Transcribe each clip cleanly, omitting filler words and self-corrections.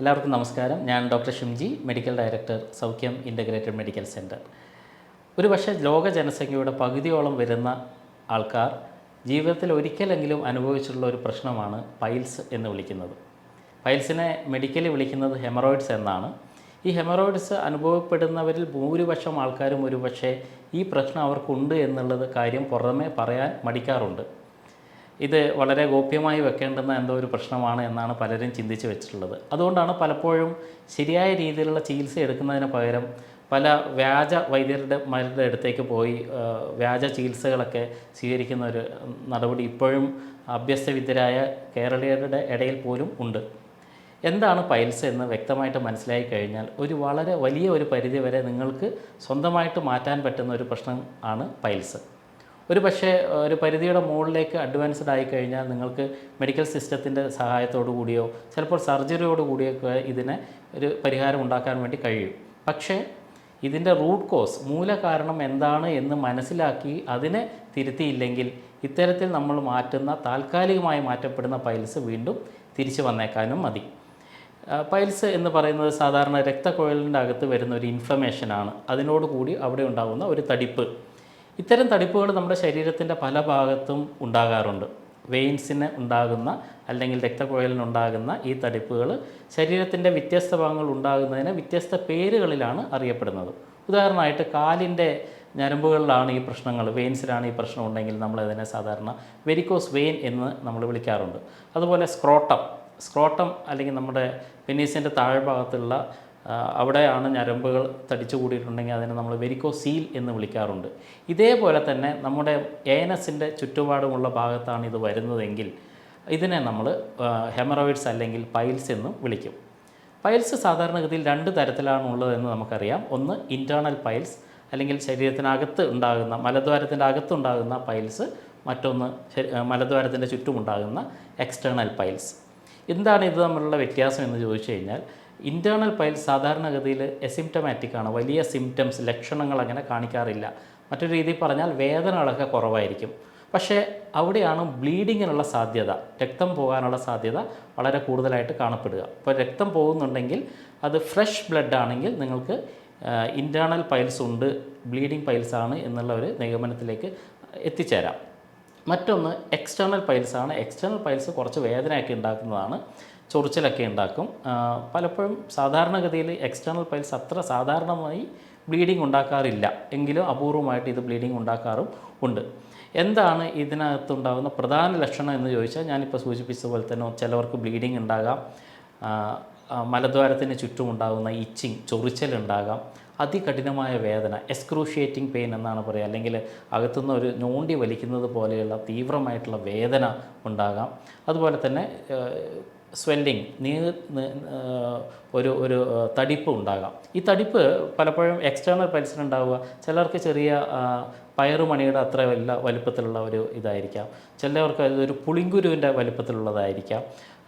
എല്ലാവർക്കും നമസ്കാരം. ഞാൻ ഡോക്ടർ ഷിംജി, മെഡിക്കൽ ഡയറക്ടർ, സൗഖ്യം ഇൻ്റഗ്രേറ്റഡ് മെഡിക്കൽ സെൻറ്റർ. ഒരു പക്ഷേ ലോക ജനസംഖ്യയുടെ പകുതിയോളം വരുന്ന ആൾക്കാർ ജീവിതത്തിൽ ഒരിക്കലെങ്കിലും അനുഭവിച്ചിട്ടുള്ള ഒരു പ്രശ്നമാണ് പൈൽസ് എന്ന് വിളിക്കുന്നത്. പൈൽസിനെ മെഡിക്കലി വിളിക്കുന്നത് ഹെമറോയിഡ്സ് എന്നാണ്. ഈ ഹെമറോയിഡ്സ് അനുഭവപ്പെടുന്നവരിൽ ഭൂരിപക്ഷം ആൾക്കാരും ഒരു പക്ഷേ ഈ പ്രശ്നം അവർക്കുണ്ട് എന്നുള്ളത് കാര്യം പുറമെ പറയാൻ മടിക്കാറുണ്ട്. ഇത് വളരെ ഗോപ്യമായി വെക്കേണ്ടുന്ന എന്തോ ഒരു പ്രശ്നമാണ് എന്നാണ് പലരും ചിന്തിച്ച് വെച്ചിട്ടുള്ളത്. അതുകൊണ്ടാണ് ശരിയായ രീതിയിലുള്ള ചികിത്സ എടുക്കുന്നതിന് പകരം പല വ്യാജ വൈദ്യരുടെ അടുത്തേക്ക് പോയി വ്യാജ ചികിത്സകളൊക്കെ സ്വീകരിക്കുന്ന ഒരു നടപടി ഇപ്പോഴും അഭ്യസ്തവിദ്യരായ കേരളീയരുടെ ഇടയിൽ പോലും ഉണ്ട്. എന്താണ് പൈൽസ് എന്ന് വ്യക്തമായിട്ട് മനസ്സിലായി കഴിഞ്ഞാൽ വളരെ വലിയ ഒരു പരിധി വരെ നിങ്ങൾക്ക് സ്വന്തമായിട്ട് മാറ്റാൻ പറ്റുന്ന ഒരു പ്രശ്നം ആണ് പൈൽസ്. ഒരു പക്ഷേ ഒരു പരിധിയുടെ മുകളിലേക്ക് അഡ്വാൻസ്ഡ് ആയിക്കഴിഞ്ഞാൽ നിങ്ങൾക്ക് മെഡിക്കൽ സിസ്റ്റത്തിൻ്റെ സഹായത്തോടു കൂടിയോ ചിലപ്പോൾ സർജറിയോട് കൂടിയൊക്കെ ഇതിനെ ഒരു പരിഹാരം ഉണ്ടാക്കാൻ വേണ്ടി കഴിയും. പക്ഷേ ഇതിൻ്റെ റൂട്ട് കോസ്, മൂലകാരണം എന്താണ് എന്ന് മനസ്സിലാക്കി അതിനെ തിരുത്തിയില്ലെങ്കിൽ ഇത്തരത്തിൽ നമ്മൾ മാറ്റുന്ന താൽക്കാലികമായി മാറ്റപ്പെടുന്ന പൈൽസ് വീണ്ടും തിരിച്ചു വന്നേക്കാനും മതി. പൈൽസ് എന്ന് പറയുന്നത് സാധാരണ രക്തക്കുഴലിൻ്റെ അകത്ത് വരുന്ന ഒരു ഇൻഫ്ലമേഷനാണ്. അതിനോടുകൂടി അവിടെ ഉണ്ടാകുന്ന ഒരു തടിപ്പ്. ഇത്തരം തടിപ്പുകൾ നമ്മുടെ ശരീരത്തിൻ്റെ പല ഭാഗത്തും ഉണ്ടാകാറുണ്ട്. വെയിൻസിന് ഉണ്ടാകുന്ന അല്ലെങ്കിൽ രക്തക്കുഴലിനുണ്ടാകുന്ന ഈ തടിപ്പുകൾ ശരീരത്തിൻ്റെ വ്യത്യസ്ത ഭാഗങ്ങൾ ഉണ്ടാകുന്നതിന് വ്യത്യസ്ത പേരുകളിലാണ് അറിയപ്പെടുന്നത്. ഉദാഹരണമായിട്ട് കാലിൻ്റെ ഞരമ്പുകളിലാണ് ഈ പ്രശ്നങ്ങൾ, വെയിൻസിലാണ് ഈ പ്രശ്നം ഉണ്ടെങ്കിൽ നമ്മളതിനെ സാധാരണ വെരിക്കോസ് വെയിൻ എന്ന് നമ്മൾ വിളിക്കാറുണ്ട്. അതുപോലെ സ്ക്രോട്ടം അല്ലെങ്കിൽ നമ്മുടെ പെനീസിൻ്റെ താഴ്ഭാഗത്തുള്ള അവിടെയാണ് ഞരമ്പുകൾ തടിച്ചു കൂടിയിട്ടുണ്ടെങ്കിൽ അതിനെ നമ്മൾ വെരിക്കോസീൽ എന്ന് വിളിക്കാറുണ്ട്. ഇതേപോലെ തന്നെ നമ്മുടെ ഏനസിൻ്റെ ചുറ്റുപാടുമുള്ള ഭാഗത്താണ് ഇത് വരുന്നതെങ്കിൽ ഇതിനെ നമ്മൾ ഹെമറോയിഡ്സ് അല്ലെങ്കിൽ പൈൽസ് എന്നും വിളിക്കും. പൈൽസ് സാധാരണഗതിയിൽ 2 തരത്തിലാണ് ഉള്ളതെന്ന് നമുക്കറിയാം. ഒന്ന് ഇൻറ്റേർണൽ പൈൽസ് അല്ലെങ്കിൽ ശരീരത്തിനകത്ത് ഉണ്ടാകുന്ന മലദ്വാരത്തിൻ്റെ അകത്തുണ്ടാകുന്ന പൈൽസ്, മറ്റൊന്ന് മലദ്വാരത്തിൻ്റെ ചുറ്റുമുണ്ടാകുന്ന എക്സ്റ്റേണൽ പൈൽസ്. എന്താണ് ഇത് തമ്മിലുള്ള വ്യത്യാസം എന്ന് ചോദിച്ചു കഴിഞ്ഞാൽ, ഇൻറ്റേർണൽ പൈൽസ് സാധാരണഗതിയിൽ എസിംറ്റമാറ്റിക് ആണ്. വലിയ സിംറ്റംസ്, ലക്ഷണങ്ങൾ അങ്ങനെ കാണിക്കാറില്ല. മറ്റൊരു രീതിയിൽ പറഞ്ഞാൽ വേദനകളൊക്കെ കുറവായിരിക്കും. പക്ഷേ അവിടെയാണ് ബ്ലീഡിങ്ങിനുള്ള സാധ്യത, രക്തം പോകാനുള്ള സാധ്യത വളരെ കൂടുതലായിട്ട് കാണപ്പെടുക. അപ്പോൾ രക്തം പോകുന്നുണ്ടെങ്കിൽ അത് ഫ്രഷ് ബ്ലഡ് ആണെങ്കിൽ നിങ്ങൾക്ക് ഇൻറ്റേർണൽ പൈൽസ് ഉണ്ട്, ബ്ലീഡിങ് പൈൽസ് ആണ് എന്നുള്ള ഒരു നിഗമനത്തിലേക്ക് എത്തിച്ചേരാം. മറ്റൊന്ന് എക്സ്റ്റേണൽ പൈൽസ് ആണ്. എക്സ്റ്റേണൽ പൈൽസ് കുറച്ച് വേദനയൊക്കെ ഉണ്ടാക്കുന്നതാണ്, ചൊറിച്ചിലൊക്കെ ഉണ്ടാക്കും. പലപ്പോഴും സാധാരണഗതിയിൽ എക്സ്റ്റേണൽ പൈൽസ് അത്ര സാധാരണമായി ബ്ലീഡിങ് ഉണ്ടാക്കാറില്ല, എങ്കിലും അപൂർവമായിട്ട് ഇത് ബ്ലീഡിങ് ഉണ്ടാക്കാറും ഉണ്ട്. എന്താണ് ഇതിനകത്തുണ്ടാകുന്ന പ്രധാന ലക്ഷണം എന്ന് ചോദിച്ചാൽ, ഞാനിപ്പോൾ സൂചിപ്പിച്ചതുപോലെ തന്നെ ചിലവർക്ക് ബ്ലീഡിങ് ഉണ്ടാകാം, മലദ്വാരത്തിന് ചുറ്റുമുണ്ടാകുന്ന ഇച്ചിങ്, ചൊറിച്ചലുണ്ടാകാം, അതികഠിനമായ വേദന, എക്സ്ക്രൂഷിയേറ്റിംഗ് പെയിൻ എന്നാണ് പറയുക, അല്ലെങ്കിൽ അകത്തുനിന്ന് ഒരു ഞോണ്ടി വലിക്കുന്നത് പോലെയുള്ള തീവ്രമായിട്ടുള്ള വേദന ഉണ്ടാകാം. അതുപോലെ തന്നെ സ്വെല്ലിങ്, ഒരു തടിപ്പ് ഉണ്ടാകാം. ഈ തടിപ്പ് പലപ്പോഴും എക്സ്റ്റേണൽ പൈൽസിനുണ്ടാവുക ചിലർക്ക് ചെറിയ പയറുമണിയുടെ അത്ര വലുപ്പത്തിലുള്ള ഒരു ഇതായിരിക്കാം, ചിലവർക്ക് അതൊരു പുളിങ്കുരുവിൻ്റെ വലുപ്പത്തിലുള്ളതായിരിക്കാം.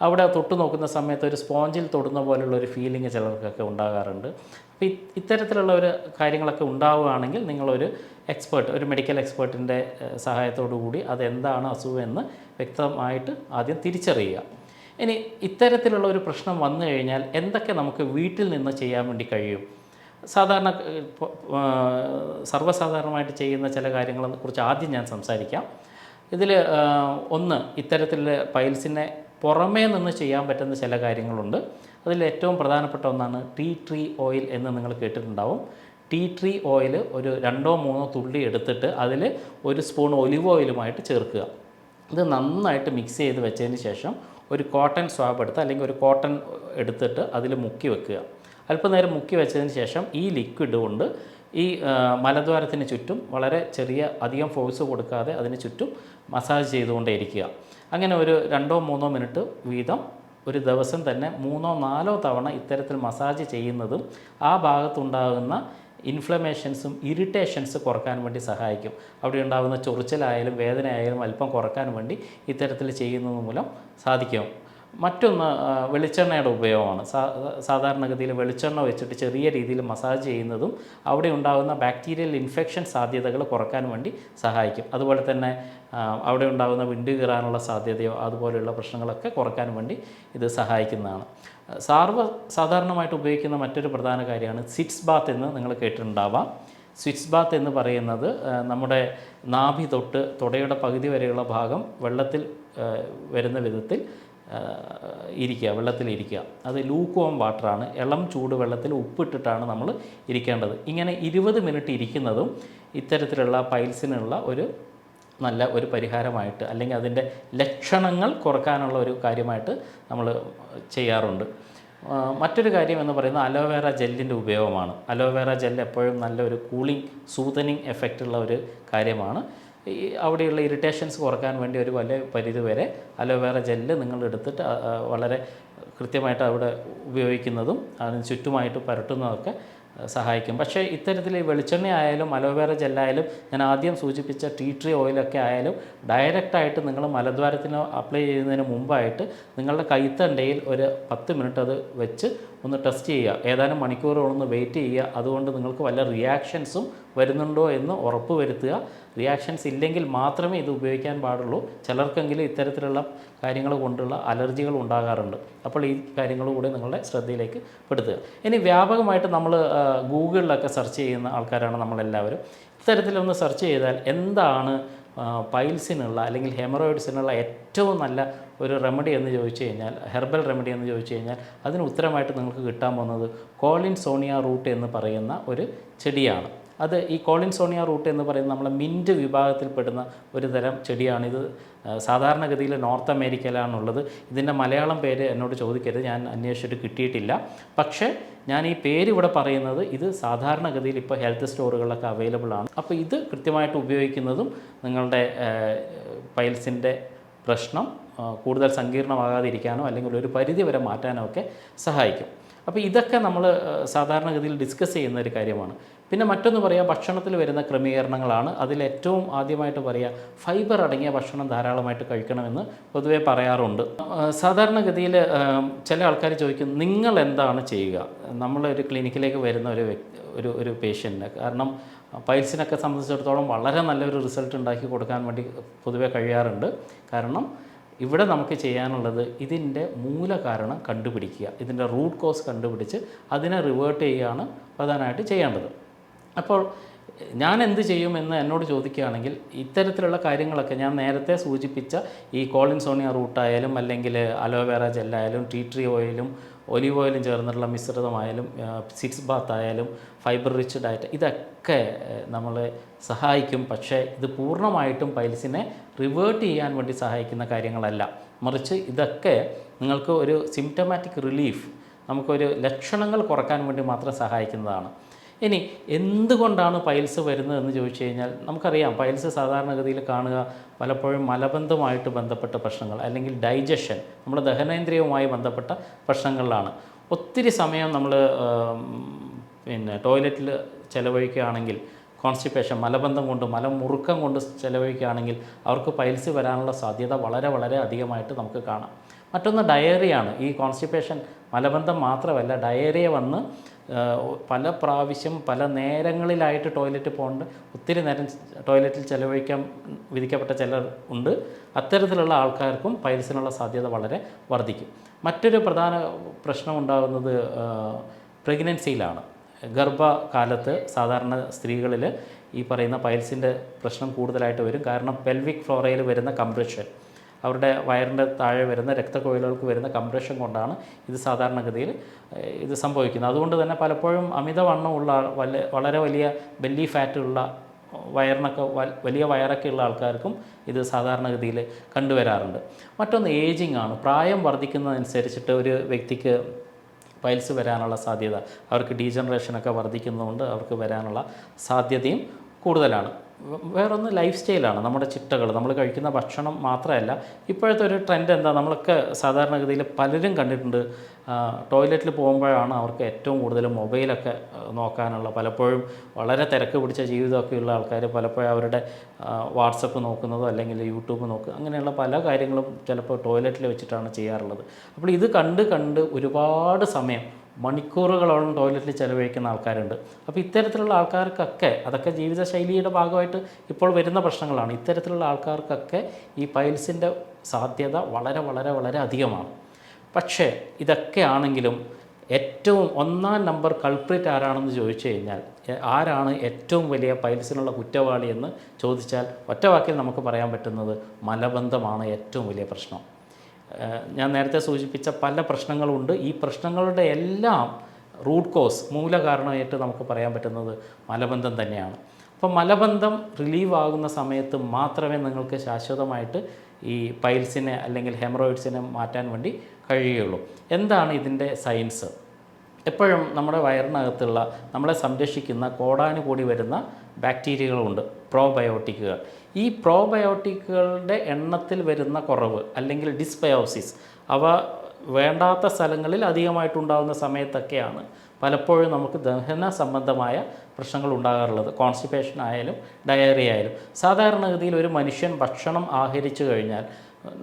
അവിടെ തൊട്ട് നോക്കുന്ന സമയത്ത് ഒരു സ്പോഞ്ചിൽ തൊടുന്ന പോലുള്ള ഒരു ഫീലിംഗ് ചിലർക്കൊക്കെ ഉണ്ടാകാറുണ്ട്. അപ്പോൾ ഇത്തരത്തിലുള്ള ഒരു കാര്യങ്ങളൊക്കെ ഉണ്ടാവുകയാണെങ്കിൽ നിങ്ങളൊരു ഒരു മെഡിക്കൽ എക്സ്പേർട്ടിൻ്റെ സഹായത്തോടു കൂടി അതെന്താണ് അസുഖം എന്ന് വ്യക്തമായിട്ട് ആദ്യം തിരിച്ചറിയുക. ഇനി ഇത്തരത്തിലുള്ള ഒരു പ്രശ്നം വന്നു കഴിഞ്ഞാൽ എന്തൊക്കെ നമുക്ക് വീട്ടിൽ നിന്ന് ചെയ്യാൻ വേണ്ടി കഴിയും? സർവ്വസാധാരണമായിട്ട് ചെയ്യുന്ന ചില കാര്യങ്ങളെക്കുറിച്ച് ആദ്യം ഞാൻ സംസാരിക്കാം. ഇതിൽ ഒന്ന്, ഇത്തരത്തിലുള്ള പൈൽസിനെ പുറമേ നിന്ന് ചെയ്യാൻ പറ്റുന്ന ചില കാര്യങ്ങളുണ്ട്. അതിൽ ഏറ്റവും പ്രധാനപ്പെട്ട ഒന്നാണ് ടീ ട്രീ ഓയിൽ എന്ന് നിങ്ങൾ കേട്ടിട്ടുണ്ടാവും. ടീ ട്രീ ഓയിൽ ഒരു 2-3 തുള്ളി എടുത്തിട്ട് അതിൽ 1 സ്പൂൺ ഒലിവ് ഓയിലുമായിട്ട് ചേർക്കുക. ഇത് നന്നായിട്ട് മിക്സ് ചെയ്ത് വെച്ചതിന് ശേഷം ഒരു കോട്ടൺ സ്വാബ് എടുത്ത് അല്ലെങ്കിൽ ഒരു കോട്ടൺ എടുത്തിട്ട് അതിൽ മുക്കി വെക്കുക. അല്പനേരം മുക്കി വെച്ചതിന് ശേഷം ഈ ലിക്വിഡ് കൊണ്ട് ഈ മലദ്വാരത്തിന് ചുറ്റും വളരെ അധികം ഫോഴ്സ് കൊടുക്കാതെ അതിന് ചുറ്റും മസാജ് ചെയ്തുകൊണ്ടേയിരിക്കുക. അങ്ങനെ ഒരു 2-3 മിനിറ്റ് വീതം ഒരു ദിവസം തന്നെ 3-4 തവണ ഇത്തരത്തിൽ മസാജ് ചെയ്യുന്നതും ആ ഭാഗത്തുണ്ടാകുന്ന ഇൻഫ്ലമേഷൻസും ഇറിറ്റേഷൻസ് കുറക്കാൻ വേണ്ടി സഹായിക്കും. അവിടെ ഉണ്ടാകുന്ന ചൊറിച്ചിലായാലും വേദനയായാലും അല്പം കുറക്കാൻ വേണ്ടി ഇത്തരത്തിൽ ചെയ്യുന്നത് മൂലം സാധിക്കും. മറ്റൊന്ന് വെളിച്ചെണ്ണയുടെ ഉപയോഗമാണ്. സാധാരണഗതിയിൽ വെളിച്ചെണ്ണ വെച്ചിട്ട് ചെറിയ രീതിയിൽ മസാജ് ചെയ്യുന്നതും അവിടെ ഉണ്ടാകുന്ന ബാക്ടീരിയൽ ഇൻഫെക്ഷൻ സാധ്യതകൾ കുറക്കാൻ വേണ്ടി സഹായിക്കും. അതുപോലെ തന്നെ അവിടെ ഉണ്ടാകുന്ന വിണ്ട് കീറാനുള്ള സാധ്യതയോ അതുപോലെയുള്ള പ്രശ്നങ്ങളൊക്കെ കുറക്കാൻ വേണ്ടി ഇത് സഹായിക്കുന്നതാണ്. സാധാരണമായിട്ട് ഉപയോഗിക്കുന്ന മറ്റൊരു പ്രധാന കാര്യമാണ് സിറ്റ്സ് ബാത്ത് എന്ന് നിങ്ങൾ കേട്ടിട്ടുണ്ടാവാം. സ്വിറ്റ്സ് ബാത്ത് എന്ന് പറയുന്നത് നമ്മുടെ നാഭി തൊട്ട് തുടയുടെ പകുതി വരെയുള്ള ഭാഗം വെള്ളത്തിൽ വരുന്ന വിധത്തിൽ വെള്ളത്തിലിരിക്കുക. അത് ലൂക്ക് വാം വാട്ടറാണ്. ഇളം ചൂട് വെള്ളത്തിൽ ഉപ്പിട്ടിട്ടാണ് നമ്മൾ ഇരിക്കേണ്ടത്. ഇങ്ങനെ 20 മിനിറ്റ് ഇരിക്കുന്നതും ഇത്തരത്തിലുള്ള പൈൽസിനുള്ള നല്ല ഒരു പരിഹാരമായിട്ട്, അല്ലെങ്കിൽ അതിൻ്റെ ലക്ഷണങ്ങൾ കുറക്കാനുള്ള ഒരു കാര്യമായിട്ട് നമ്മൾ ചെയ്യാറുണ്ട്. മറ്റൊരു കാര്യം എന്ന് പറയുന്നത് അലോവേറ ജെല്ലിൻ്റെ ഉപയോഗമാണ്. അലോവേറ ജെൽ എപ്പോഴും നല്ലൊരു കൂളിംഗ്, സൂതനിങ് എഫക്റ്റുള്ള ഒരു കാര്യമാണ്. അവിടെയുള്ള ഇറിറ്റേഷൻസ് കുറക്കാൻ വേണ്ടി ഒരു വലിയ പരിധി വരെ അലോവേറ ജെല്ല് നിങ്ങൾ എടുത്തിട്ട് വളരെ കൃത്യമായിട്ട് അവിടെ ഉപയോഗിക്കുന്നതും അതിന് ചുറ്റുമായിട്ട് പരട്ടുന്നതൊക്കെ സഹായിക്കും. പക്ഷേ ഇത്തരത്തിൽ വെളിച്ചെണ്ണ ആയാലും അലോവേറ ജെല്ലായാലും ഞാൻ ആദ്യം സൂചിപ്പിച്ച ടീ ട്രീ ഓയിലൊക്കെ ആയാലും ഡയറക്റ്റായിട്ട് നിങ്ങൾ മലദ്വാരത്തിന് അപ്ലൈ ചെയ്യുന്നതിന് മുമ്പായിട്ട് നിങ്ങളുടെ കൈത്തണ്ടയിൽ ഒരു 10 മിനിറ്റ് അത് വെച്ച് ഒന്ന് ടെസ്റ്റ് ചെയ്യുക. ഏതാനും മണിക്കൂറുകളൊന്ന് വെയിറ്റ് ചെയ്യുക. അതുകൊണ്ട് നിങ്ങൾക്ക് വല്ല റിയാക്ഷൻസും വരുന്നുണ്ടോ എന്ന് ഉറപ്പ് വരുത്തുക. റിയാക്ഷൻസ് ഇല്ലെങ്കിൽ മാത്രമേ ഇത് ഉപയോഗിക്കാൻ പാടുള്ളൂ. ചിലർക്കെങ്കിലും ഇത്തരത്തിലുള്ള കാര്യങ്ങൾ കൊണ്ടുള്ള അലർജികൾ ഉണ്ടാകാറുണ്ട്. അപ്പോൾ ഈ കാര്യങ്ങൾ കൂടി നിങ്ങളുടെ ശ്രദ്ധയിലേക്ക് പെടുത്തുക. ഇനി വ്യാപകമായിട്ട് നമ്മൾ ഗൂഗിളിലൊക്കെ സെർച്ച് ചെയ്യുന്ന ആൾക്കാരാണ് നമ്മളെല്ലാവരും. ഇത്തരത്തിലൊന്ന് സെർച്ച് ചെയ്താൽ എന്താണ് പൈൽസിനുള്ള അല്ലെങ്കിൽ ഹെമറോയിഡ്സിനുള്ള ഏറ്റവും നല്ല ഒരു റെമഡി എന്ന് ചോദിച്ചു കഴിഞ്ഞാൽ, ഹെർബൽ റെമഡി എന്ന് ചോദിച്ചു കഴിഞ്ഞാൽ അതിന് ഉത്തരമായിട്ട് നിങ്ങൾക്ക് കിട്ടാൻ പോകുന്നത് കോളിൻസോണിയ റൂട്ട് എന്ന് പറയുന്ന ഒരു ചെടിയാണ്. അത് ഈ കോളിൻസോണിയ റൂട്ട് എന്ന് പറയുന്നത് നമ്മളെ മിൻറ്റ് വിഭാഗത്തിൽപ്പെടുന്ന ഒരു തരം ചെടിയാണ്. ഇത് സാധാരണഗതിയിൽ നോർത്ത് അമേരിക്കയിലാണുള്ളത്. ഇതിൻ്റെ മലയാളം പേര് എന്നോട് ചോദിക്കരുത്, ഞാൻ അന്വേഷിച്ചിട്ട് കിട്ടിയിട്ടില്ല. പക്ഷേ ഞാൻ ഈ പേര് ഇവിടെ പറയുന്നത് ഇത് സാധാരണഗതിയിൽ ഇപ്പോൾ ഹെൽത്ത് സ്റ്റോറുകളിലൊക്കെ അവൈലബിൾ ആണ്. അപ്പോൾ ഇത് കൃത്യമായിട്ട് ഉപയോഗിക്കുന്നതും നിങ്ങളുടെ പൈൽസിൻ്റെ പ്രശ്നം കൂടുതൽ സങ്കീർണമാകാതിരിക്കാനോ അല്ലെങ്കിൽ ഒരു പരിധി വരെ മാറ്റാനോ ഒക്കെ സഹായിക്കും. അപ്പോൾ ഇതൊക്കെ നമ്മൾ സാധാരണഗതിയിൽ ഡിസ്കസ് ചെയ്യുന്ന ഒരു കാര്യമാണ്. പിന്നെ മറ്റൊന്ന് പറയുക, ഭക്ഷണത്തിൽ വരുന്ന ക്രമീകരണങ്ങളാണ്. അതിലേറ്റവും ആദ്യമായിട്ട് പറയുക, ഫൈബർ അടങ്ങിയ ഭക്ഷണം ധാരാളമായിട്ട് കഴിക്കണമെന്ന് പൊതുവേ പറയാറുണ്ട്. സാധാരണഗതിയിൽ ചില ആൾക്കാർ ചോദിക്കും, നിങ്ങൾ എന്താണ് ചെയ്യുക? നമ്മളൊരു ക്ലിനിക്കിലേക്ക് വരുന്ന ഒരു പേഷ്യൻറ്റിന്, കാരണം പൈൽസിനൊക്കെ സംബന്ധിച്ചിടത്തോളം വളരെ നല്ലൊരു റിസൾട്ട് ഉണ്ടാക്കി കൊടുക്കാൻ വേണ്ടി പൊതുവേ കഴിയാറുണ്ട്. കാരണം ഇവിടെ നമുക്ക് ചെയ്യാനുള്ളത് ഇതിൻ്റെ മൂലകാരണം കണ്ടുപിടിക്കുക, ഇതിൻ്റെ റൂട്ട് കോസ് കണ്ടുപിടിച്ച് അതിനെ റിവേർട്ട് ചെയ്യുകയാണ് പ്രധാനമായിട്ട് ചെയ്യേണ്ടത്. അപ്പോൾ ഞാൻ എന്ത് ചെയ്യുമെന്ന് എന്നോട് ചോദിക്കുകയാണെങ്കിൽ ഇത്തരത്തിലുള്ള കാര്യങ്ങളൊക്കെ ഞാൻ നേരത്തെ സൂചിപ്പിച്ച ഈ കോളിൻസോണിയ റൂട്ടായാലും അല്ലെങ്കിൽ അലോവേറ ജെല്ലായാലും ടീ ട്രീ ഓയിലും ഒലിവ് ഓയിലും ചേർന്നിട്ടുള്ള മിശ്രിതമായാലും സിറ്റ്സ് ബാത്ത് ആയാലും ഫൈബർ റിച്ച് ഡയറ്റ്, ഇതൊക്കെ നമ്മളെ സഹായിക്കും. പക്ഷേ ഇത് പൂർണ്ണമായിട്ടും പൈൽസിനെ റിവേർട്ട് ചെയ്യാൻ വേണ്ടി സഹായിക്കുന്ന കാര്യങ്ങളല്ല. മറിച്ച് ഇതൊക്കെ നിങ്ങൾക്ക് ഒരു സിംറ്റമാറ്റിക് റിലീഫ്, നമുക്കൊരു ലക്ഷണങ്ങൾ കുറക്കാൻ വേണ്ടി മാത്രം സഹായിക്കുന്നതാണ്. ഇനി എന്തുകൊണ്ടാണ് പൈൽസ് വരുന്നത് എന്ന് ചോദിച്ചു കഴിഞ്ഞാൽ, നമുക്കറിയാം പൈൽസ് സാധാരണഗതിയിൽ കാണുക പലപ്പോഴും മലബന്ധവുമായിട്ട് ബന്ധപ്പെട്ട പ്രശ്നങ്ങൾ അല്ലെങ്കിൽ ഡൈജഷൻ, നമ്മുടെ ദഹനേന്ദ്രിയവുമായി ബന്ധപ്പെട്ട പ്രശ്നങ്ങളിലാണ്. ഒത്തിരി സമയം നമ്മൾ ടോയ്ലറ്റിൽ ചിലവഴിക്കുകയാണെങ്കിൽ, കോൺസ്റ്റിപ്പേഷൻ, മലബന്ധം കൊണ്ട് മലമുറുക്കം കൊണ്ട് ചിലവഴിക്കുകയാണെങ്കിൽ അവർക്ക് പൈൽസ് വരാനുള്ള സാധ്യത വളരെ വളരെ അധികമായിട്ട് നമുക്ക് കാണാം. മറ്റൊന്ന് ഡയേറിയാണ്. ഈ കോൺസ്റ്റിപ്പേഷൻ മലബന്ധം മാത്രമല്ല, ഡയേറിയ വന്ന് പല പ്രാവശ്യം പല നേരങ്ങളിലായിട്ട് ടോയ്ലറ്റ് പോകേണ്ട, ഒത്തിരി നേരം ടോയ്ലറ്റിൽ ചിലവഴിക്കാൻ വിധിക്കപ്പെട്ട ചിലർ ഉണ്ട്. അത്തരത്തിലുള്ള ആൾക്കാർക്കും പൈൽസിനുള്ള സാധ്യത വളരെ വർദ്ധിക്കും. മറ്റൊരു പ്രധാന പ്രശ്നം ഉണ്ടാകുന്നത് പ്രഗ്നൻസിയിലാണ്. ഗർഭകാലത്ത് സാധാരണ സ്ത്രീകളിൽ ഈ പറയുന്ന പൈൽസിൻ്റെ പ്രശ്നം കൂടുതലായിട്ട് വരും. കാരണം പെൽവിക് ഫ്ലോറയിൽ വരുന്ന കംപ്രഷൻ, അവരുടെ വയറിൻ്റെ താഴെ വരുന്ന രക്തക്കൊഴലുകൾക്ക് വരുന്ന കംപ്രഷൻ കൊണ്ടാണ് ഇത് സാധാരണഗതിയിൽ ഇത് സംഭവിക്കുന്നത്. അതുകൊണ്ട് തന്നെ പലപ്പോഴും അമിതവണ്ണമുള്ള വളരെ വലിയ ബെല്ലി ഫാറ്റുള്ള വയറിനൊക്കെ വലിയ വയറൊക്കെ ഉള്ള ആൾക്കാർക്കും ഇത് സാധാരണഗതിയിൽ കണ്ടുവരാറുണ്ട്. മറ്റൊന്ന് ഏജിങ് ആണ്. പ്രായം വർദ്ധിക്കുന്നതനുസരിച്ചിട്ട് ഒരു വ്യക്തിക്ക് പൈൽസ് വരാനുള്ള സാധ്യത, അവർക്ക് ഡീജനറേഷനൊക്കെ വർദ്ധിക്കുന്നതുകൊണ്ട് അവർക്ക് വരാനുള്ള സാധ്യതയും കൂടുതലാണ്. വേറൊന്ന് ലൈഫ് സ്റ്റൈലാണ്. നമ്മുടെ ചിട്ടകൾ, നമ്മൾ കഴിക്കുന്ന ഭക്ഷണം മാത്രമല്ല. ഇപ്പോഴത്തെ ഒരു ട്രെൻഡ് എന്താ, നമ്മളൊക്കെ സാധാരണഗതിയിൽ പലരും കണ്ടിട്ടുണ്ട്, ടോയ്ലറ്റിൽ പോകുമ്പോഴാണ് അവർക്ക് ഏറ്റവും കൂടുതൽ മൊബൈലൊക്കെ നോക്കാനുള്ള, പലപ്പോഴും വളരെ തിരക്ക് പിടിച്ച ജീവിതമൊക്കെയുള്ള ആൾക്കാർ പലപ്പോഴും അവരുടെ വാട്സപ്പ് നോക്കുന്നതോ അല്ലെങ്കിൽ യൂട്യൂബ് നോക്കുക, അങ്ങനെയുള്ള പല കാര്യങ്ങളും ചിലപ്പോൾ ടോയ്ലറ്റിൽ വെച്ചിട്ടാണ് ചെയ്യാറുള്ളത്. അപ്പോൾ ഇത് കണ്ട് ഒരുപാട് സമയം, മണിക്കൂറുകളോളം ടോയ്ലറ്റിൽ ചിലവഴിക്കുന്ന ആൾക്കാരുണ്ട്. അപ്പോൾ ഇത്തരത്തിലുള്ള ആൾക്കാർക്കൊക്കെ, അതൊക്കെ ജീവിതശൈലിയുടെ ഭാഗമായിട്ട് ഇപ്പോൾ വരുന്ന പ്രശ്നങ്ങളാണ്. ഇത്തരത്തിലുള്ള ആൾക്കാർക്കൊക്കെ ഈ പൈൽസിൻ്റെ സാധ്യത വളരെ വളരെ വളരെ അധികമാണ്. പക്ഷേ ഇതൊക്കെ ആണെങ്കിലും ഏറ്റവും ഒന്നാം നമ്പർ കൾപ്രിറ്റ് ആരാണെന്ന് ചോദിച്ചു കഴിഞ്ഞാൽ, ആരാണ് ഏറ്റവും വലിയ പൈൽസിനുള്ള കുറ്റവാളി എന്ന് ചോദിച്ചാൽ ഒറ്റ വാക്കിൽ നമുക്ക് പറയാൻ പറ്റുന്നത് മലബന്ധമാണ് ഏറ്റവും വലിയ പ്രശ്നം. ഞാൻ നേരത്തെ സൂചിപ്പിച്ച പല പ്രശ്നങ്ങളുണ്ട്. ഈ പ്രശ്നങ്ങളുടെ എല്ലാം റൂട്ട് കോസ്, മൂലകാരണമായിട്ട് നമുക്ക് പറയാൻ പറ്റുന്നത് മലബന്ധം തന്നെയാണ്. അപ്പോൾ മലബന്ധം റിലീവ് ആകുന്ന സമയത്ത് മാത്രമേ നിങ്ങൾക്ക് ശാശ്വതമായിട്ട് ഈ പൈൽസിനെ അല്ലെങ്കിൽ ഹെമറോയിഡ്സിനെ മാറ്റാൻ വേണ്ടി കഴിയുകയുള്ളൂ. എന്താണ് ഇതിൻ്റെ സയൻസ്? എപ്പോഴും നമ്മുടെ വയറിനകത്തുള്ള നമ്മളെ സംരക്ഷിക്കുന്ന കോടാനുകൂടി വരുന്ന ബാക്ടീരിയകളുണ്ട്, പ്രോബയോട്ടിക്കുകൾ. ഈ പ്രോബയോട്ടിക്കുകളുടെ എണ്ണത്തിൽ വരുന്ന കുറവ് അല്ലെങ്കിൽ ഡിസ്ബയോസിസ്, അവ വേണ്ടാത്ത സ്ഥലങ്ങളിൽ അധികമായിട്ടുണ്ടാകുന്ന സമയത്തൊക്കെയാണ് പലപ്പോഴും നമുക്ക് ദഹന സംബന്ധമായ പ്രശ്നങ്ങൾ ഉണ്ടാകാറുള്ളത്. കോൺസ്റ്റിപ്പേഷൻ ആയാലും ഡയറിയ ആയാലും. സാധാരണഗതിയിൽ ഒരു മനുഷ്യൻ ഭക്ഷണം ആഹരിച്ചു കഴിഞ്ഞാൽ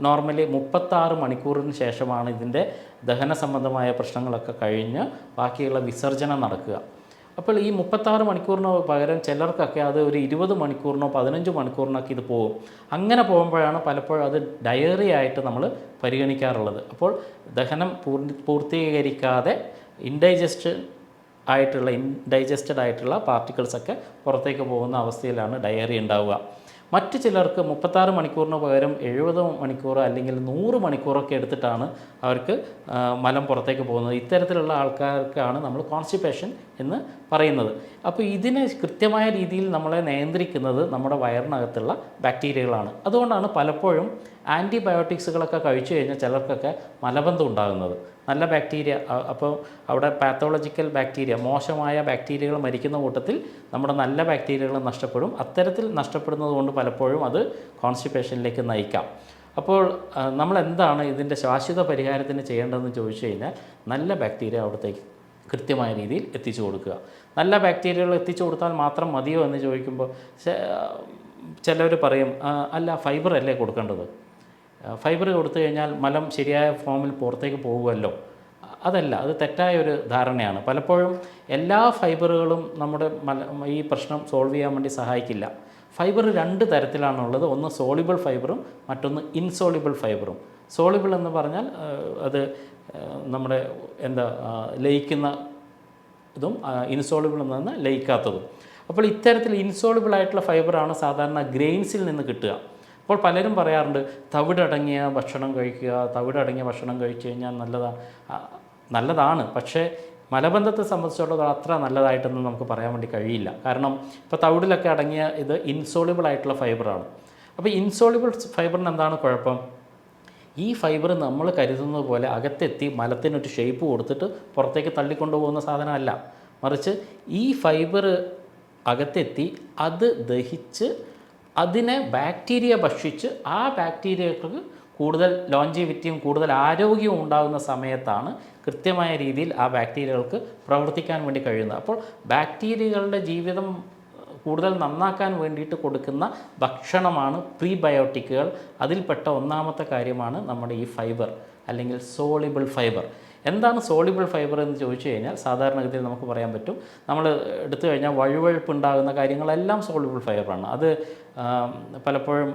നോർമലി 36 മണിക്കൂറിന് ശേഷമാണ് ഇതിൻ്റെ ദഹന സംബന്ധമായ പ്രശ്നങ്ങളൊക്കെ കഴിഞ്ഞ് ബാക്കിയുള്ള വിസർജനം നടക്കുക. അപ്പോൾ ഈ 36 മണിക്കൂറിനോ പകരം ചിലർക്കൊക്കെ അത് ഒരു 20 മണിക്കൂറിനോ 15 മണിക്കൂറിനൊക്കെ ഇത് പോകും. അങ്ങനെ പോകുമ്പോഴാണ് പലപ്പോഴും അത് ഡയറി ആയിട്ട് നമ്മൾ പരിഗണിക്കാറുള്ളത്. അപ്പോൾ ദഹനം പൂർത്തീകരിക്കാതെ ഇൻഡൈജസ്റ്റഡ് ആയിട്ടുള്ള പാർട്ടിക്കിൾസൊക്കെ പുറത്തേക്ക് പോകുന്ന അവസ്ഥയിലാണ് ഡയറി ഉണ്ടാവുക. മറ്റ് ചിലർക്ക് 36 മണിക്കൂറിന് പകരം 70 മണിക്കൂർ അല്ലെങ്കിൽ 100 മണിക്കൂറൊക്കെ എടുത്തിട്ടാണ് അവർക്ക് മലം പുറത്തേക്ക് പോകുന്നത്. ഇത്തരത്തിലുള്ള ആൾക്കാർക്കാണ് നമ്മൾ കോൺസ്റ്റിപ്പേഷൻ എന്ന് പറയുന്നത്. അപ്പോൾ ഇതിനെ കൃത്യമായ രീതിയിൽ നമ്മളെ നിയന്ത്രിക്കുന്നത് നമ്മുടെ വയറിനകത്തുള്ള ബാക്ടീരിയകളാണ്. അതുകൊണ്ടാണ് പലപ്പോഴും ആൻറ്റിബയോട്ടിക്സുകളൊക്കെ കഴിച്ചു കഴിഞ്ഞാൽ ചിലർക്കൊക്കെ മലബന്ധം ഉണ്ടാകുന്നത്. നല്ല ബാക്ടീരിയ, അപ്പോൾ അവിടെ പാത്തോളജിക്കൽ ബാക്ടീരിയ, മോശമായ ബാക്ടീരിയകൾ മരിക്കുന്ന കൂട്ടത്തിൽ നമ്മുടെ നല്ല ബാക്ടീരിയകൾ നഷ്ടപ്പെടും. അത്തരത്തിൽ നഷ്ടപ്പെടുന്നത് കൊണ്ട് പലപ്പോഴും അത് കോൺസ്റ്റിപ്പേഷനിലേക്ക് നയിക്കാം. അപ്പോൾ നമ്മൾ എന്താണ് ഇതിൻ്റെ ശാശ്വത പരിഹാരത്തിന് ചെയ്യേണ്ടതെന്ന് ചോദിച്ചു കഴിഞ്ഞാൽ, നല്ല ബാക്ടീരിയ അവിടത്തേക്ക് കൃത്യമായ രീതിയിൽ എത്തിച്ചു കൊടുക്കുക. നല്ല ബാക്ടീരിയകൾ എത്തിച്ചു കൊടുത്താൽ മാത്രം മതിയോ എന്ന് ചോദിക്കുമ്പോൾ ചിലർ പറയും, അല്ല ഫൈബർ അല്ലേ കൊടുക്കേണ്ടത്, ഫൈബർ കൊടുത്തു കഴിഞ്ഞാൽ മലം ശരിയായ ഫോമിൽ പുറത്തേക്ക് പോകുമല്ലോ. അതല്ല, അത് തെറ്റായൊരു ധാരണയാണ്. പലപ്പോഴും എല്ലാ ഫൈബറുകളും നമ്മുടെ ഈ പ്രശ്നം സോൾവ് ചെയ്യാൻ വേണ്ടി സഹായിക്കില്ല. ഫൈബർ 2 തരത്തിലാണുള്ളത്. ഒന്ന് സോളിബിൾ ഫൈബറും മറ്റൊന്ന് ഇൻസോളിബിൾ ഫൈബറും. സോളിബിൾ എന്ന് പറഞ്ഞാൽ അത് നമ്മുടെ ലയിക്കുന്ന ഇതും, ഇൻസോളിബിൾ എന്ന് പറഞ്ഞാൽ ലയിക്കാത്തതും. അപ്പോൾ ഇത്തരത്തിൽ ഇൻസോളിബിൾ ആയിട്ടുള്ള ഫൈബറാണ് സാധാരണ ഗ്രെയിൻസിൽ നിന്ന് കിട്ടുക. അപ്പോൾ പലരും പറയാറുണ്ട് തവിടടങ്ങിയ ഭക്ഷണം കഴിക്കുക, തവിടടങ്ങിയ ഭക്ഷണം കഴിച്ചു കഴിഞ്ഞാൽ നല്ലതാണ്. പക്ഷേ മലബന്ധത്തെ സംബന്ധിച്ചിടത്തോളം അത്ര നല്ലതായിട്ടൊന്നും നമുക്ക് പറയാൻ വേണ്ടി കഴിയില്ല. കാരണം ഇപ്പോൾ തവിടിലൊക്കെ അടങ്ങിയ ഇത് ഇൻസോളിബിൾ ആയിട്ടുള്ള ഫൈബറാണ്. അപ്പോൾ ഇൻസോളിബിൾ ഫൈബറിന് എന്താണ് കുഴപ്പം? ഈ ഫൈബർ നമ്മൾ കരുതുന്നത് പോലെ അകത്തെത്തി മലത്തിനൊരു ഷേപ്പ് കൊടുത്തിട്ട് പുറത്തേക്ക് തള്ളിക്കൊണ്ടുപോകുന്ന സാധനമല്ല. മറിച്ച് ഈ ഫൈബർ അകത്തെത്തി അത് ദഹിച്ച് അതിനെ ബാക്ടീരിയ ഭക്ഷിച്ച് ആ ബാക്ടീരിയകൾക്ക് കൂടുതൽ ലോഞ്ചിവിറ്റിയും കൂടുതൽ ആരോഗ്യവും ഉണ്ടാകുന്ന സമയത്താണ് കൃത്യമായ രീതിയിൽ ആ ബാക്ടീരിയകൾക്ക് പ്രവർത്തിക്കാൻ വേണ്ടി കഴിയുന്നത്. അപ്പോൾ ബാക്ടീരിയകളുടെ ജീവിതം കൂടുതൽ നന്നാക്കാൻ വേണ്ടിയിട്ട് കൊടുക്കുന്ന ഭക്ഷണമാണ് പ്രീബയോട്ടിക്കുകൾ. അതിൽപ്പെട്ട ഒന്നാമത്തെ കാര്യമാണ് നമ്മുടെ ഈ ഫൈബർ അല്ലെങ്കിൽ സോളിബിൾ ഫൈബർ. എന്താണ് സോളിബിൾ ഫൈബർ എന്ന് ചോദിച്ചു കഴിഞ്ഞാൽ സാധാരണഗതിയിൽ നമുക്ക് പറയാൻ പറ്റും, നമ്മൾ എടുത്തു കഴിഞ്ഞാൽ വഴുവഴുപ്പ് ഉണ്ടാകുന്ന കാര്യങ്ങളെല്ലാം സോളിബിൾ ഫൈബറാണ്. അത് പലപ്പോഴും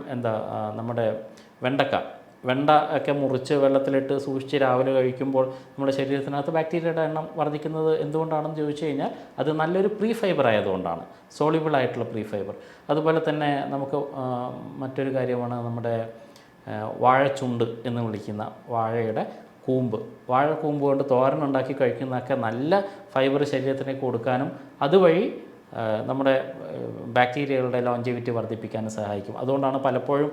നമ്മുടെ വെണ്ട ഒക്കെ മുറിച്ച് വെള്ളത്തിലിട്ട് സൂക്ഷിച്ച് രാവിലെ കഴിക്കുമ്പോൾ നമ്മുടെ ശരീരത്തിനകത്ത് ബാക്ടീരിയയുടെ എണ്ണം വർദ്ധിക്കുന്നത് എന്തുകൊണ്ടാണെന്ന് ചോദിച്ചു കഴിഞ്ഞാൽ അത് നല്ലൊരു പ്രീ ഫൈബർ ആയതുകൊണ്ടാണ്, സോളിബിൾ ആയിട്ടുള്ള പ്രീ ഫൈബർ. അതുപോലെ തന്നെ നമുക്ക് മറ്റൊരു കാര്യമാണ് നമ്മുടെ വാഴച്ചുണ്ട് എന്ന് വിളിക്കുന്ന വാഴയുടെ വാഴക്കൂമ്പ് കൊണ്ട് തോരനുണ്ടാക്കി കഴിക്കുന്നതൊക്കെ നല്ല ഫൈബർ ശരീരത്തിലേക്ക് കൊടുക്കാനും അതുവഴി നമ്മുടെ ബാക്ടീരിയകളുടെ ലോഞ്ചിവിറ്റി വർദ്ധിപ്പിക്കാനും സഹായിക്കും. അതുകൊണ്ടാണ് പലപ്പോഴും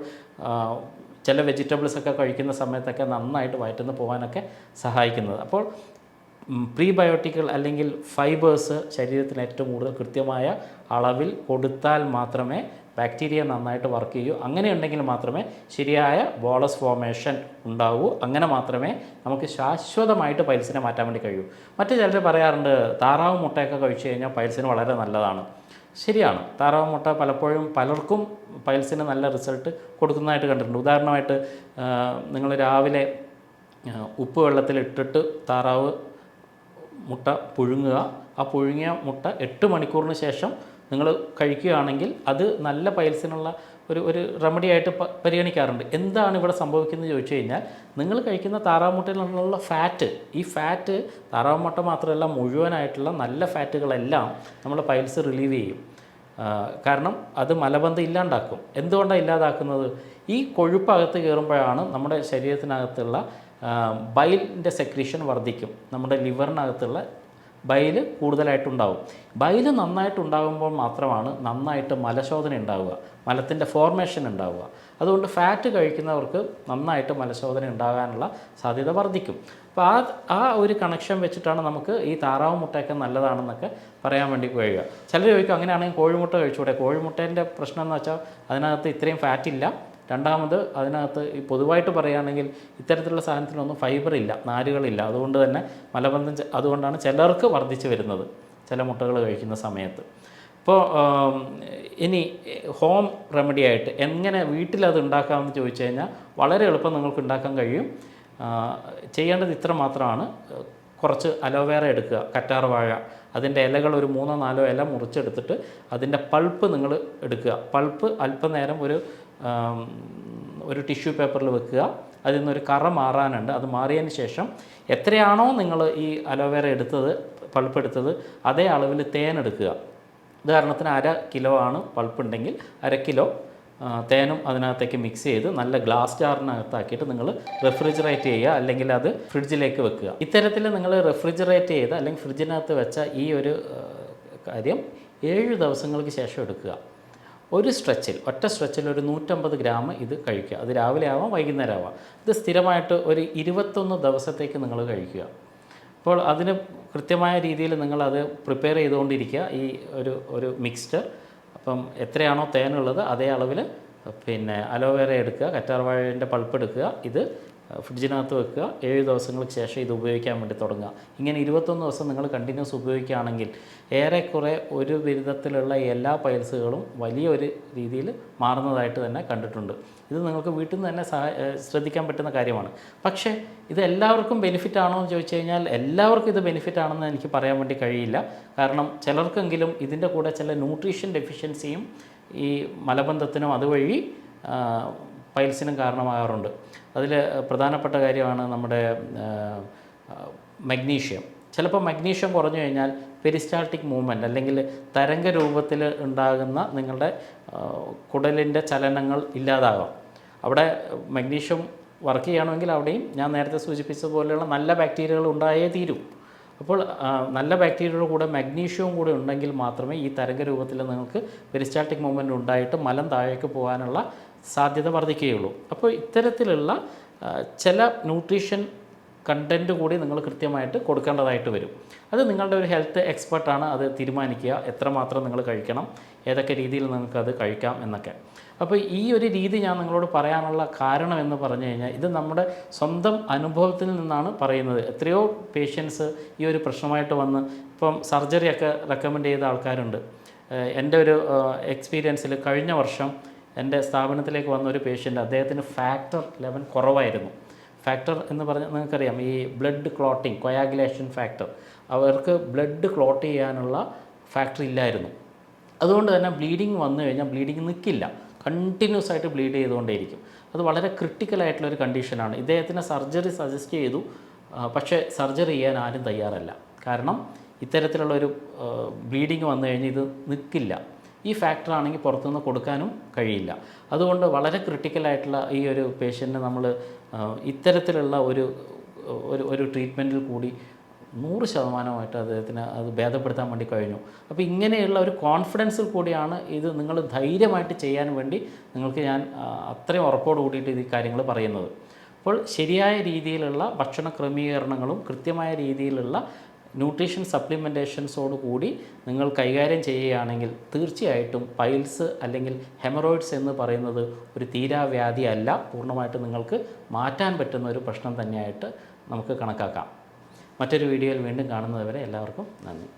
ചില വെജിറ്റബിൾസൊക്കെ കഴിക്കുന്ന സമയത്തൊക്കെ നന്നായിട്ട് വയറ്റുന്ന പോകാനൊക്കെ സഹായിക്കുന്നത്. അപ്പോൾ പ്രീബയോട്ടിക്കുകൾ അല്ലെങ്കിൽ ഫൈബേഴ്സ് ശരീരത്തിന് ഏറ്റവും കൂടുതൽ കൃത്യമായ അളവിൽ കൊടുത്താൽ മാത്രമേ ബാക്ടീരിയ നന്നായിട്ട് വർക്ക് ചെയ്യൂ. അങ്ങനെയുണ്ടെങ്കിൽ മാത്രമേ ശരിയായ ബോളസ് ഫോർമേഷൻ ഉണ്ടാവൂ. അങ്ങനെ മാത്രമേ നമുക്ക് ശാശ്വതമായിട്ട് പൈൽസിനെ മാറ്റാൻ വേണ്ടി കഴിയൂ. മറ്റു ചിലർ പറയാറുണ്ട് താറാവ് മുട്ടയൊക്കെ കഴിച്ചു കഴിഞ്ഞാൽ പൈൽസിന് വളരെ നല്ലതാണ്. ശരിയാണ്, താറാവ് മുട്ട പലർക്കും പൈൽസിന് നല്ല റിസൾട്ട് കൊടുക്കുന്നതായിട്ട് കണ്ടിട്ടുണ്ട്. ഉദാഹരണമായിട്ട് നിങ്ങൾ രാവിലെ ഉപ്പ് വെള്ളത്തിലിട്ടിട്ട് താറാവ് മുട്ട പുഴുങ്ങുക. ആ പുഴുങ്ങിയ മുട്ട 8 മണിക്കൂറിന് ശേഷം നിങ്ങൾ കഴിക്കുകയാണെങ്കിൽ അത് നല്ല പൈൽസിനുള്ള ഒരു റെമഡി ആയിട്ട് പരിഗണിക്കാറുണ്ട്. എന്താണ് ഇവിടെ സംഭവിക്കുന്നത് ചോദിച്ചു കഴിഞ്ഞാൽ, നിങ്ങൾ കഴിക്കുന്ന താറാവ് മുട്ടയിലുള്ള ഫാറ്റ്, ഈ ഫാറ്റ് താറാവ് മുട്ട മാത്രമല്ല മുഴുവനായിട്ടുള്ള നല്ല ഫാറ്റുകളെല്ലാം നമ്മുടെ പൈൽസ് റിലീവ് ചെയ്യും. കാരണം അത് മലബന്ധം ഇല്ലാണ്ടാക്കും. എന്തുകൊണ്ടാണ് ഇല്ലാതാക്കുന്നത്? ഈ കൊഴുപ്പകത്ത് കയറുമ്പോഴാണ് നമ്മുടെ ശരീരത്തിനകത്തുള്ള ബൈലിൻ്റെ സെക്രീഷൻ വർദ്ധിക്കും. നമ്മുടെ ലിവറിനകത്തുള്ള ബൈല് കൂടുതലായിട്ടുണ്ടാവും. ബൈല് നന്നായിട്ടുണ്ടാകുമ്പോൾ മാത്രമാണ് നന്നായിട്ട് മലശോധന ഉണ്ടാവുക, മലത്തിൻ്റെ ഫോർമേഷൻ ഉണ്ടാവുക. അതുകൊണ്ട് ഫാറ്റ് കഴിക്കുന്നവർക്ക് നന്നായിട്ട് മലശോധന ഉണ്ടാകാനുള്ള സാധ്യത വർദ്ധിക്കും. അപ്പോൾ ആ ഒരു കണക്ഷൻ വെച്ചിട്ടാണ് നമുക്ക് ഈ താറാവ് മുട്ടയൊക്കെ നല്ലതാണെന്നൊക്കെ പറയാൻ വേണ്ടി കഴിയുക. ചിലർ ചോദിക്കും, അങ്ങനെയാണെങ്കിൽ കോഴിമുട്ട കഴിച്ചുകൂടെ? കോഴിമുട്ടേൻ്റെ പ്രശ്നം എന്ന് വെച്ചാൽ അതിനകത്ത് ഇത്രയും ഫാറ്റില്ല. രണ്ടാമത് അതിനകത്ത് ഈ പൊതുവായിട്ട് പറയുകയാണെങ്കിൽ ഇത്തരത്തിലുള്ള സാധനത്തിനൊന്നും ഫൈബർ ഇല്ല, നാരുകളില്ല. അതുകൊണ്ട് തന്നെ മലബന്ധം അതുകൊണ്ടാണ് ചിലർക്ക് വർദ്ധിച്ചു വരുന്നത് ചില മുട്ടകൾ കഴിക്കുന്ന സമയത്ത്. ഇപ്പോൾ ഇനി ഹോം റെമഡി ആയിട്ട് എങ്ങനെ വീട്ടിലത് ഉണ്ടാക്കാമെന്ന് ചോദിച്ചു കഴിഞ്ഞാൽ വളരെ എളുപ്പം നിങ്ങൾക്ക് ഉണ്ടാക്കാൻ കഴിയും. ചെയ്യേണ്ടത് ഇത്ര മാത്രമാണ്. കുറച്ച് അലോവേറ എടുക്കുക, കറ്റാർ വാഴ, അതിൻ്റെ ഇലകൾ ഒരു 3-4 ഇല മുറിച്ചെടുത്തിട്ട് അതിൻ്റെ പൾപ്പ് നിങ്ങൾ എടുക്കുക. പൾപ്പ് അല്പനേരം ഒരു ടിഷ്യൂ പേപ്പറിൽ വെക്കുക. അതിൽ നിന്നൊരു കറ മാറാനുണ്ട്. അത് മാറിയതിന് ശേഷം എത്രയാണോ നിങ്ങൾ ഈ അലോവേറ എടുത്തത്, പൾപ്പ് എടുത്തത്, അതേ അളവിൽ തേൻ എടുക്കുക. ഉദാഹരണത്തിന് 1/2 കിലോ ആണ് പൾപ്പ് ഉണ്ടെങ്കിൽ 1/2 കിലോ തേനും അതിനകത്തേക്ക് മിക്സ് ചെയ്ത് നല്ല ഗ്ലാസ് ജാറിനകത്താക്കിയിട്ട് നിങ്ങൾ റെഫ്രിജറേറ്റ് ചെയ്യുക, അല്ലെങ്കിൽ അത് ഫ്രിഡ്ജിലേക്ക് വെക്കുക. ഇത്തരത്തിൽ നിങ്ങൾ റെഫ്രിജറേറ്റ് ചെയ്ത് അല്ലെങ്കിൽ ഫ്രിഡ്ജിനകത്ത് വെച്ച ഈ ഒരു കാര്യം 7 ദിവസങ്ങൾക്ക് ശേഷം എടുക്കുക. ഒരു സ്ട്രെച്ചിൽ, ഒറ്റ സ്ട്രെച്ചിൽ ഒരു 150 ഗ്രാം ഇത് കഴിക്കുക. അത് രാവിലെ ആവാം, വൈകുന്നേരം ആവാം. ഇത് സ്ഥിരമായിട്ട് ഒരു 21 ദിവസത്തേക്ക് നിങ്ങൾ കഴിക്കുക. അപ്പോൾ അതിന് കൃത്യമായ രീതിയിൽ നിങ്ങളത് പ്രിപ്പയർ ചെയ്തുകൊണ്ടിരിക്കുക, ഈ ഒരു മിക്സ്ചർ. അപ്പം എത്രയാണോ തേനുള്ളത് അതേ അളവിൽ അലോവേറ എടുക്കുക, കറ്റാർവാഴേൻ്റെ പൾപ്പ് എടുക്കുക, ഇത് ഫ്രിഡ്ജിനകത്ത് വെക്കുക. 7 ദിവസങ്ങൾക്ക് ശേഷം ഇത് ഉപയോഗിക്കാൻ വേണ്ടി തുടങ്ങുക. ഇങ്ങനെ 21 ദിവസം നിങ്ങൾ കണ്ടിന്യൂസ് ഉപയോഗിക്കുകയാണെങ്കിൽ ഏറെക്കുറെ ഒരു വിധത്തിലുള്ള എല്ലാ പൈൽസുകളും വലിയൊരു രീതിയിൽ മാറുന്നതായിട്ട് തന്നെ കണ്ടിട്ടുണ്ട്. ഇത് നിങ്ങൾക്ക് വീട്ടിൽ നിന്ന് തന്നെ ശ്രദ്ധിക്കാൻ പറ്റുന്ന കാര്യമാണ്. പക്ഷേ ഇത് എല്ലാവർക്കും ബെനിഫിറ്റ് ആണോ എന്ന് ചോദിച്ചു കഴിഞ്ഞാൽ എല്ലാവർക്കും ഇത് ബെനിഫിറ്റ് ആണെന്ന് എനിക്ക് പറയാൻ വേണ്ടി കഴിയില്ല. കാരണം ചിലർക്കെങ്കിലും ഇതിൻ്റെ കൂടെ ചില ന്യൂട്രീഷൻ ഡെഫിഷ്യൻസിയും ഈ മലബന്ധത്തിനും അതുവഴി പൈൽസിനും കാരണമാകാറുണ്ട്. അതിൽ പ്രധാനപ്പെട്ട കാര്യമാണ് നമ്മുടെ മഗ്നീഷ്യം. ചിലപ്പോൾ മഗ്നീഷ്യം കുറഞ്ഞു കഴിഞ്ഞാൽ പെരിസ്റ്റാൾട്ടിക് മൂവ്മെൻറ്റ് അല്ലെങ്കിൽ തരംഗ രൂപത്തിൽ ഉണ്ടാകുന്ന നിങ്ങളുടെ കുടലിൻ്റെ ചലനങ്ങൾ ഇല്ലാതാകാം. അവിടെ മഗ്നീഷ്യം വർക്ക് ചെയ്യണമെങ്കിൽ അവിടെയും ഞാൻ നേരത്തെ സൂചിപ്പിച്ചതുപോലെയുള്ള നല്ല ബാക്ടീരിയകൾ ഉണ്ടായേ തീരൂ. അപ്പോൾ നല്ല ബാക്ടീരിയയുടെ കൂടെ മഗ്നീഷ്യവും കൂടെ ഉണ്ടെങ്കിൽ മാത്രമേ ഈ തരംഗ രൂപത്തിൽ നിങ്ങൾക്ക് പെരിസ്റ്റാൾട്ടിക് മൂവ്മെൻറ്റ് ഉണ്ടായിട്ട് മലം താഴേക്ക് പോകാനുള്ള സാധ്യത വർദ്ധിക്കുകയുള്ളൂ. അപ്പോൾ ഇത്തരത്തിലുള്ള ചില ന്യൂട്രീഷൻ കണ്ടൻറ്റ് കൂടി നിങ്ങൾ കൃത്യമായിട്ട് കൊടുക്കേണ്ടതായിട്ട് വരും. അത് നിങ്ങളുടെ ഒരു ഹെൽത്ത് എക്സ്പെർട്ടാണ് അത് തീരുമാനിക്കുക, എത്രമാത്രം നിങ്ങൾ കഴിക്കണം, ഏതൊക്കെ രീതിയിൽ നിങ്ങൾക്കത് കഴിക്കാം എന്നൊക്കെ. അപ്പോൾ ഈ ഒരു രീതി ഞാൻ നിങ്ങളോട് പറയാനുള്ള കാരണം എന്ന് പറഞ്ഞു കഴിഞ്ഞാൽ ഇത് നമ്മുടെ സ്വന്തം അനുഭവത്തിൽ നിന്നാണ് പറയുന്നത്. എത്രയോ പേഷ്യൻസ് ഈ ഒരു പ്രശ്നമായിട്ട് വന്ന് ഇപ്പം സർജറിയൊക്കെ റെക്കമെൻഡ് ചെയ്ത ആൾക്കാരുണ്ട്. എൻ്റെ ഒരു എക്സ്പീരിയൻസിൽ കഴിഞ്ഞ വർഷം എൻ്റെ സ്ഥാപനത്തിലേക്ക് വന്ന ഒരു പേഷ്യൻ്റ്, അദ്ദേഹത്തിന് ഫാക്ടർ 11 കുറവായിരുന്നു. ഫാക്ടർ എന്ന് പറഞ്ഞാൽ നിങ്ങൾക്കറിയാം, ഈ ബ്ലഡ് ക്ലോട്ടിങ്, കൊയാഗുലേഷൻ ഫാക്ടർ, അവർക്ക് ബ്ലഡ് ക്ലോട്ട് ചെയ്യാനുള്ള ഫാക്ടർ ഇല്ലായിരുന്നു. അതുകൊണ്ട് തന്നെ ബ്ലീഡിങ് വന്നു കഴിഞ്ഞാൽ ബ്ലീഡിങ് നിൽക്കില്ല, കണ്ടിന്യൂസ് ആയിട്ട് ബ്ലീഡ് ചെയ്തുകൊണ്ടേയിരിക്കും. അത് വളരെ ക്രിട്ടിക്കലായിട്ടുള്ളൊരു കണ്ടീഷനാണ്. ഇദ്ദേഹത്തിന് സർജറി സജസ്റ്റ് ചെയ്തു, പക്ഷേ സർജറി ചെയ്യാൻ ആരും തയ്യാറല്ല. കാരണം ഇത്തരത്തിലുള്ളൊരു ബ്ലീഡിങ് വന്നു കഴിഞ്ഞാൽ ഇത് നിൽക്കില്ല. ഈ ഫാക്ടർ ആണെങ്കിൽ പുറത്തുനിന്ന് കൊടുക്കാനും കഴിയില്ല. അതുകൊണ്ട് വളരെ ക്രിട്ടിക്കലായിട്ടുള്ള ഈ ഒരു പേഷ്യൻറ്റിന് നമ്മൾ ഇത്തരത്തിലുള്ള ഒരു ട്രീറ്റ്മെൻറ്റിൽ കൂടി 100% അദ്ദേഹത്തിന് അത് ഭേദപ്പെടുത്താൻ വേണ്ടി കഴിഞ്ഞു. അപ്പോൾ ഇങ്ങനെയുള്ള ഒരു കോൺഫിഡൻസിൽ കൂടിയാണ് ഇത് നിങ്ങൾ ധൈര്യമായിട്ട് ചെയ്യാൻ വേണ്ടി നിങ്ങൾക്ക് ഞാൻ അത്രയും ഉറപ്പോട് കൂടിയിട്ട് ഈ കാര്യങ്ങൾ പറയുന്നത്. അപ്പോൾ ശരിയായ രീതിയിലുള്ള ഭക്ഷണ ക്രമീകരണങ്ങളും കൃത്യമായ രീതിയിലുള്ള ന്യൂട്രീഷൻ സപ്ലിമെൻറ്റേഷൻസോട് കൂടി നിങ്ങൾ കൈകാര്യം ചെയ്യുകയാണെങ്കിൽ തീർച്ചയായിട്ടും പൈൽസ് അല്ലെങ്കിൽ ഹെമറോയിഡ്സ് എന്ന് പറയുന്നത് ഒരു തീരാവ്യാധി അല്ല, പൂർണ്ണമായിട്ട് നിങ്ങൾക്ക് മാറ്റാൻ പറ്റുന്ന ഒരു പ്രശ്നം തന്നെയായിട്ട് നമുക്ക് കണക്കാക്കാം. മറ്റൊരു വീഡിയോയിൽ വീണ്ടും കാണുന്നതുവരെ എല്ലാവർക്കും നന്ദി.